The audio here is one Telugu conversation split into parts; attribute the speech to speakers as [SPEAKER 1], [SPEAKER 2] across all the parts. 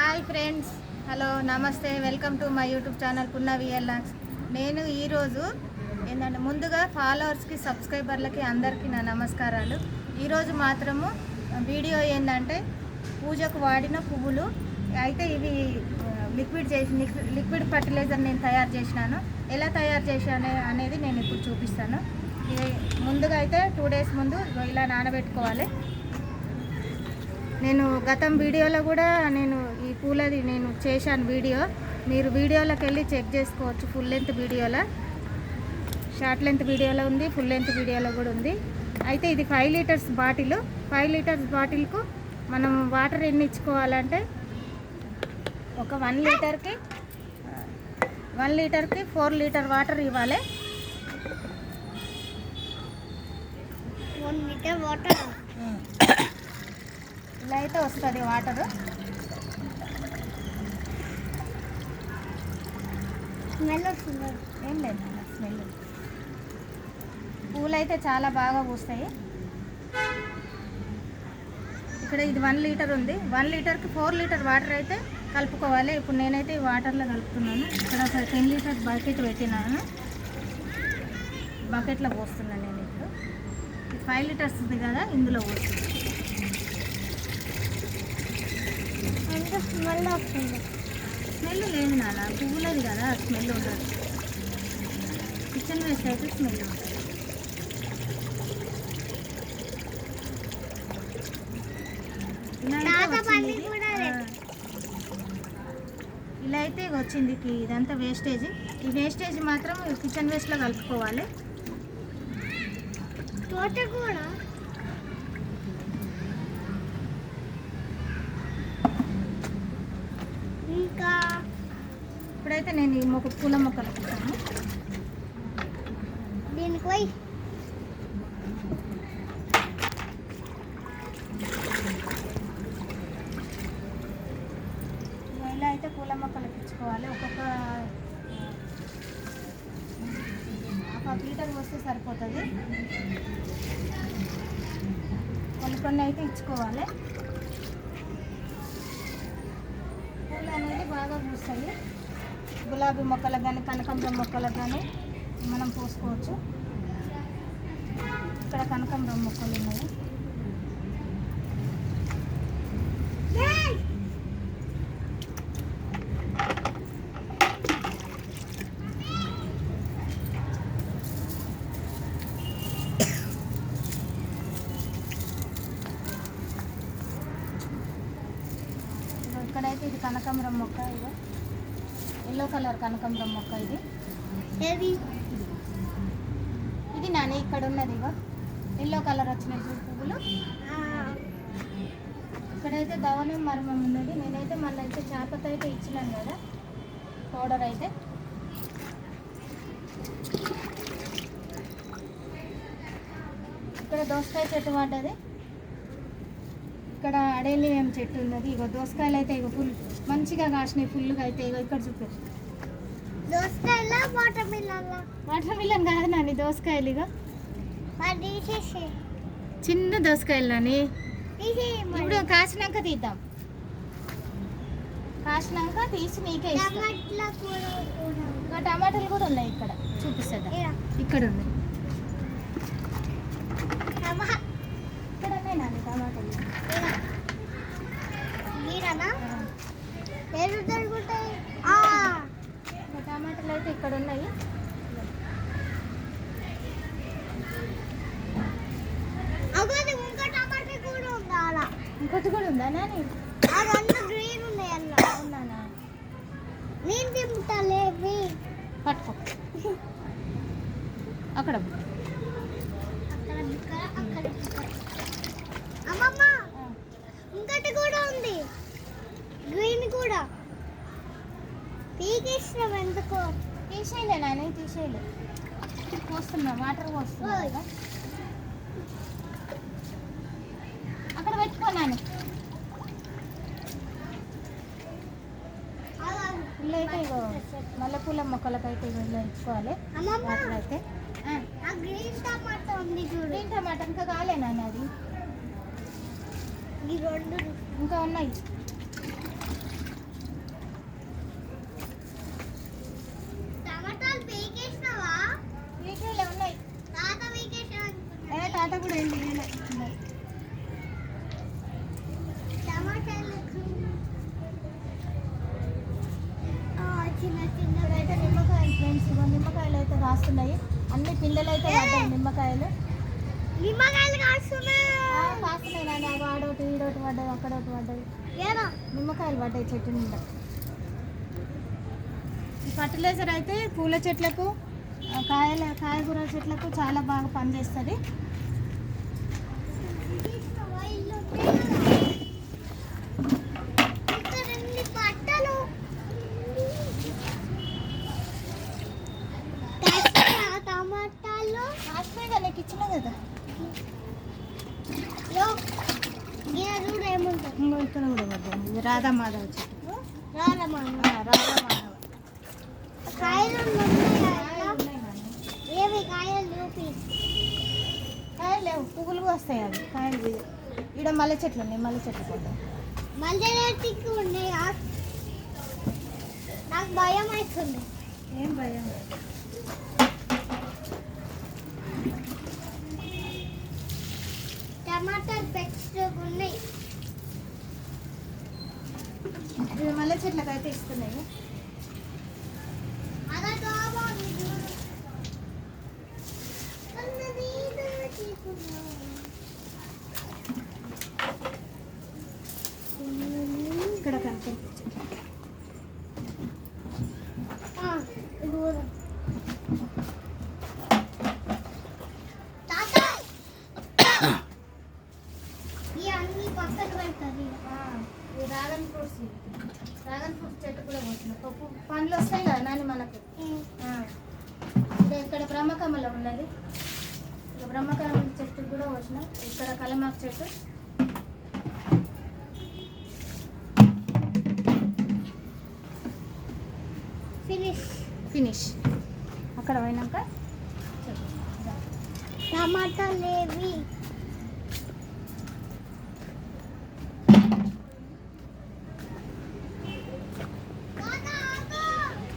[SPEAKER 1] హాయ్ ఫ్రెండ్స్, హలో, నమస్తే, welcome to my YouTube channel Punna VLRs. నేను ఈరోజు ఏంటంటే ముందుగా ఫాలోవర్స్కి సబ్స్క్రైబర్లకి అందరికీ నా నమస్కారాలు. ఈరోజు మాత్రము వీడియో ఏంటంటే పూజకు వాడిన పువ్వులు అయితే ఇవి లిక్విడ్ ఫర్టిలైజర్ నేను తయారు చేసినాను. ఎలా తయారు చేశాను అనేది నేను ఇప్పుడు చూపిస్తాను. ఇది ముందుగా అయితే 2 days ముందు ఇలా నానబెట్టుకోవాలి. నేను గతం వీడియోలో కూడా నేను ఈ పూలది నేను చేశాను వీడియో. మీరు వీడియోలోకి వెళ్ళి చెక్ చేసుకోవచ్చు. ఫుల్ లెంత్ వీడియోలో, షార్ట్ లెంత్ వీడియోలో ఉంది, ఫుల్ లెంత్ వీడియోలో కూడా ఉంది. అయితే ఇది 5 లీటర్స్ బాటిల్. 5 లీటర్స్ బాటిల్కు మనం వాటర్ ఎన్ని ఇచ్చుకోవాలంటే ఒక 1 లీటర్కి 4 లీటర్ వాటర్ ఇవ్వాలి.
[SPEAKER 2] 1 లీటర్ వాటర్
[SPEAKER 1] ఇలా అయితే వస్తుంది వాటరు.
[SPEAKER 2] స్మెల్ వస్తుంది.
[SPEAKER 1] ఏం లేదు స్మెల్. పూలు అయితే చాలా బాగా పూస్తాయి. ఇక్కడ ఇది 1 లీటర్ ఉంది. 1 లీటర్కి 4 లీటర్ వాటర్ అయితే కలుపుకోవాలి. ఇప్పుడు నేనైతే ఈ వాటర్లో కలుపుతున్నాను. ఇక్కడ ఒక 10 లీటర్ బకెట్ పెట్టినాను. బకెట్లో పోస్తున్నాను నేను. ఇప్పుడు 5 లీటర్స్ ఉంది కదా, ఇందులో పోస్తున్నాను.
[SPEAKER 2] స్మెల్ వస్తుంది.
[SPEAKER 1] స్మెల్ లేదు నాన్న, పువ్వులేదు కదా, స్మెల్ ఉండదు. కిచెన్ వేస్ట్ అయితే స్మెల్ ఉంటుంది. ఇలా అయితే వచ్చింది. ఇదంతా వేస్టేజ్. ఈ వేస్టేజ్ మాత్రం కిచెన్ వేస్ట్లో కలుపుకోవాలి.
[SPEAKER 2] తోటకూర ఇంకా
[SPEAKER 1] ఇప్పుడైతే నేను ఈ పూల మొక్కలు పెట్టాను.
[SPEAKER 2] దీనికి పోయి
[SPEAKER 1] ఇలా అయితే పూల మొక్కలు పెంచుకోవాలి. ఒక్కొక్క 1/2 లీటర్ వస్తే సరిపోతుంది. కొన్ని అయితే ఇచ్చుకోవాలి. పూలు అనేది బాగా పూస్తాయి. గులాబీ మొక్కలకు కానీ కనకాంబరం మొక్కలకు కానీ మనం పోసుకోవచ్చు. ఇక్కడ కనకాంబరం మొక్కలు ఉన్నాయి. ఇక్కడైతే ఇది కనకాంబరం మొక్క. ఇది ఎల్లో కలర్ కనకాంబరం మొక్క. ఇది నాని ఇక్కడ ఉన్నది. ఇగో ఎల్లో కలర్ వచ్చినాయి చూడు పువ్వులు. ఇక్కడైతే దవనం మర్మం ఉన్నది. నేనైతే మళ్ళీ అయితే చేపతో అయితే ఇచ్చినాను కదా పౌడర్ అయితే. ఇక్కడ దోసకాయ చెట్టు పడ్డది. ఇక్కడ అడేలియం చెట్టు ఉన్నది. ఇగో దోసకాయలు అయితే ఇగో ఫుల్ మంచిగా కాసినాయి. ఫుల్గా అయితే ఇగో ఇక్కడ చూపించు. వాటర్ మిలన్ కాదు నాని, దోసకాయలు. ఇగో చిన్న దోసకాయలు నాని. ఇప్పుడు కాసినాక తీద్దాం. కాసినాక తీసి నీకే ఇస్తాం. ఇంకా టమాటాలు కూడా ఉన్నాయి. ఇక్కడ చూపిస్తుందా? ఇక్కడ ఉన్నాయి. ఇక్కడ ఉన్నాయి నాని టమాటాలు. టమాటాలు అయితే ఇక్కడ ఉన్నాయి. ఇంకోటి కూడా ఉందా నాని?
[SPEAKER 2] గ్రీన్ ఉన్నాయి.
[SPEAKER 1] అవునా?
[SPEAKER 2] నేను తింటాలేవి.
[SPEAKER 1] పట్టుకో. అక్కడ
[SPEAKER 2] అమ్మమ్మ ఇంకటి కూడా ఉంది. గ్రీన్ కూడా పీకేసినాం. ఎందుకో
[SPEAKER 1] తీసేయలే నాని, తీసేయలే. పోస్తున్నా, వాటర్ పోస్తున్నా. అక్కడ పెట్టుకోనాను. ఇల్లు అయితే ఇగో మల్లెపూల మొక్కలకైతే ఇల్లు ఇచ్చుకోవాలి. వాటర్ అయితే
[SPEAKER 2] గ్రీన్ టమాటా ఉంది చూడు.
[SPEAKER 1] గ్రీన్ టమాటా ఇంకా కాలేనా అది?
[SPEAKER 2] ఈ రెండు
[SPEAKER 1] ఇంకా ఉన్నాయి. ఫ్రెండ్స్ ఇగో నిమ్మకాయలు అయితే కాస్తున్నాయి. అన్ని పిందెలు అయితే పడ్డాయి నిమ్మకాయలు.
[SPEAKER 2] నిమ్మకాయలు కాస్తున్నాయి.
[SPEAKER 1] కాస్తున్నాయి నాన్న. అవి ఆడోటి ఈడోటి పడ్డాయి, అక్కడోటి పడ్డాయి.
[SPEAKER 2] ఏదో
[SPEAKER 1] నిమ్మకాయలు పడ్డాయి చెట్టు నిండా. ఈ ఫర్టిలైజర్ అయితే పూల చెట్లకు, కాయగూర చెట్లకు చాలా బాగా పనిచేస్తుంది.
[SPEAKER 2] ఇక్కడ ఎన్ని బట్టలు టమాటాలు
[SPEAKER 1] కాస్తున్నాయి నీకు ఇచ్చిన కదా.
[SPEAKER 2] చూడు ఏముంటుంది.
[SPEAKER 1] ఇంకో ఇక్కడ కూడా పడ్డాయి. ఇది రాధామాధవ చెట్టు. రాధామాధవ
[SPEAKER 2] కాయలు
[SPEAKER 1] కాయలు ఉన్నాయి కానీ
[SPEAKER 2] ఏవి కాయలు చూపి.
[SPEAKER 1] కాయలు లేవు, పువ్వులు వస్తాయి అవి. కాయలు ఈడ మల్లె చెట్లు ఉన్నాయి, మల్లె చెట్లు పడ్డాయి.
[SPEAKER 2] మళ్ళీ రేటికి ఉన్నాయి. నాకు భయం అవుతుంది.
[SPEAKER 1] ఏం భయం లేదు.
[SPEAKER 2] టమాటాలు బెస్ట్ ఉన్నాయి.
[SPEAKER 1] ఇవి మల్లె చెట్లకు అయితే ఇస్తున్నాయి.
[SPEAKER 2] అలా కావాలి చూడు. అన్నది తీసుకున్నాం.
[SPEAKER 1] ఇక్కడ కనిపించే
[SPEAKER 2] ఇది కూడా. తాత ఈ అన్ని పక్కన పెడతారు.
[SPEAKER 1] ఈ డ్రాగన్ ఫ్రూట్స్ చెట్టు కూడా పోతున్నాయి. పండ్లు వస్తాయి కదా నాని మనకు. ఇక్కడ బ్రహ్మకమలం ఉన్నది. ఇక బ్రహ్మకమలం చెట్టు కూడా పోసిన. ఇక్కడ కలమాకు చెట్టు. ఫినిష్ అక్కడ పోయినాక
[SPEAKER 2] టమాటాలు ఏవి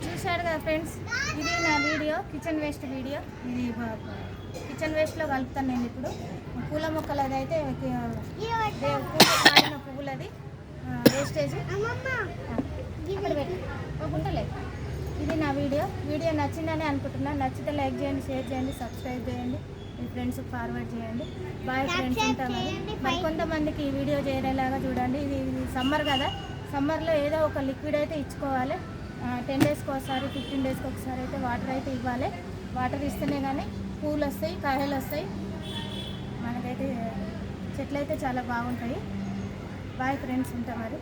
[SPEAKER 1] చూశాడు కదా ఫ్రెండ్స్. ఇది నా వీడియో, కిచెన్ వేస్ట్ వీడియో. ఇది కిచెన్ వేస్ట్లో కలుపుతాను నేను ఇప్పుడు. పూల మొక్కలు అది అయితే కాలిన పువ్వులు, అది వేస్టేజ్ ఇక్కడ పెట్టి గుంటలేదు. ఇది నా వీడియో నచ్చిందని అనుకుంటున్నాను. నచ్చితే లైక్ చేయండి, షేర్ చేయండి, సబ్స్క్రైబ్ చేయండి, మీ ఫ్రెండ్స్కి ఫార్వర్డ్ చేయండి. బాయ్ ఫ్రెండ్స్, ఉంటాను. మరి కొంతమందికి ఈ వీడియో చేరేలాగా చూడండి. ఇది సమ్మర్ కదా, సమ్మర్లో ఏదో ఒక లిక్విడ్ అయితే ఇచ్చుకోవాలి. 10 డేస్కి ఒకసారి, 15 డేస్కి ఒకసారి అయితే వాటర్ అయితే ఇవ్వాలి. వాటర్ ఇస్తేనే కానీ పూలు వస్తాయి, కాయలు వస్తాయి. మనకైతే చెట్లు అయితే చాలా బాగుంటాయి. బాయ్ ఫ్రెండ్స్, ఉంటా మరి.